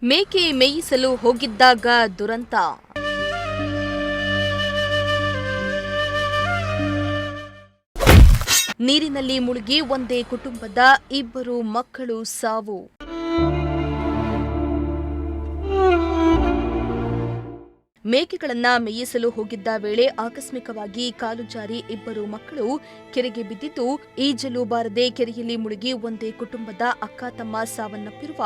ಮೇಕೆ ಮೇಯಿಸಲು ಹೋಗಿದ್ದಾಗ ದುರಂತ. ನೀರಿನಲ್ಲಿ ಮುಳುಗಿ ಒಂದೇ ಕುಟುಂಬದ 2 ಮಕ್ಕಳು ಸಾವು. ಮೇಕೆಗಳನ್ನ ಮೇಯಿಸಲು ಹೋಗಿದ್ದ ವೇಳೆ ಆಕಸ್ಮಿಕವಾಗಿ ಕಾಲು ಜಾರಿ 2 ಮಕ್ಕಳು ಕೆರೆಗೆ ಬಿದ್ದಿದ್ದು, ಈಜಲು ಬಾರದೆ ಕೆರೆಯಲ್ಲಿ ಮುಳುಗಿ ಒಂದೇ ಕುಟುಂಬದ ಅಕ್ಕ ತಮ್ಮ ಸಾವನ್ನಪ್ಪಿರುವ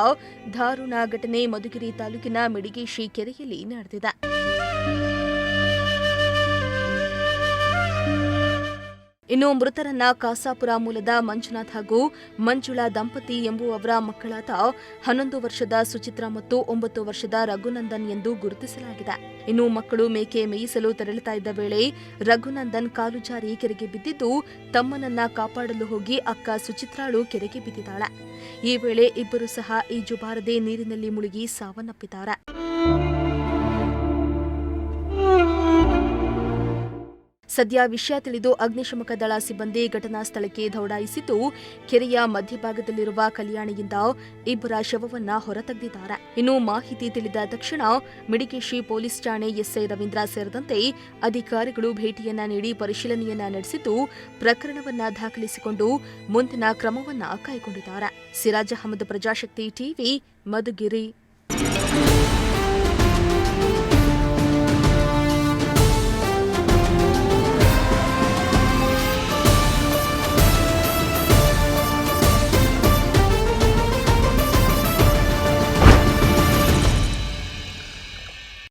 ದಾರುಣ ಘಟನೆ ಮಧುಗಿರಿ ತಾಲೂಕಿನ ಮಿಡಿಗೇಶಿ ಕೆರೆಯಲ್ಲಿ ನಡೆದಿದೆ. ಇನ್ನು ಮೃತರನ್ನ ಕಾಸಾಪುರ ಮೂಲದ ಮಂಜುನಾಥ್ ಹಾಗೂ ಮಂಜುಳಾ ದಂಪತಿ ಎಂಬುವವರ ಮಕ್ಕಳಾದ 11 ವರ್ಷದ ಸುಚಿತ್ರಾ ಮತ್ತು 9 ವರ್ಷದ ರಘುನಂದನ್ ಎಂದು ಗುರುತಿಸಲಾಗಿದೆ. ಇನ್ನು ಮಕ್ಕಳು ಮೇಕೆ ಮೇಯಿಸಲು ತೆರಳುತ್ತಾ ಇದ್ದ ವೇಳೆ ರಘುನಂದನ್ ಕಾಲು ಜಾರಿ ಕೆರೆಗೆ ಬಿದ್ದಿದ್ದು, ತಮ್ಮನನ್ನ ಕಾಪಾಡಲು ಹೋಗಿ ಅಕ್ಕ ಸುಚಿತ್ರಾಳು ಕೆರೆಗೆ ಬಿದ್ದಿದ್ದಾಳೆ. ಈ ವೇಳೆ ಇಬ್ಬರು ಸಹ ಈಜು ಬಾರದೆ ನೀರಿನಲ್ಲಿ ಮುಳುಗಿ ಸಾವನ್ನಪ್ಪಿದ್ದಾರೆ. ಸದ್ಯ ವಿಷಯ ತಿಳಿದು ಅಗ್ನಿಶಾಮಕ ದಳ ಸಿಬ್ಬಂದಿ ಘಟನಾ ಸ್ಥಳಕ್ಕೆ ದೌಡಾಯಿಸಿದ್ದು, ಕೆರೆಯ ಮಧ್ಯಭಾಗದಲ್ಲಿರುವ ಕಲ್ಯಾಣಿಯಿಂದ 2 ಶವವನ್ನ ಹೊರತೆಗೆದಿದ್ದಾರೆ. ಇನ್ನು ಮಾಹಿತಿ ತಿಳಿದ ತಕ್ಷಣ ಮಿಡಿಗೇಶಿ ಪೊಲೀಸ್ ಠಾಣೆ ಎಸ್ಐ ರವೀಂದ್ರ ಸೇರಿದಂತೆ ಅಧಿಕಾರಿಗಳು ಭೇಟಿಯನ್ನ ನೀಡಿ ಪರಿಶೀಲನೆಯನ್ನ ನಡೆಸಿದ್ದು, ಪ್ರಕರಣವನ್ನ ದಾಖಲಿಸಿಕೊಂಡು ಮುಂದಿನ ಕ್ರಮವನ್ನ ಕೈಗೊಂಡಿದ್ದಾರೆ. ಸಿರಾಜ್ ಅಹಮದ್, ಪ್ರಜಾಶಕ್ತಿ ಟಿವಿ, ಮಧುಗಿರಿ.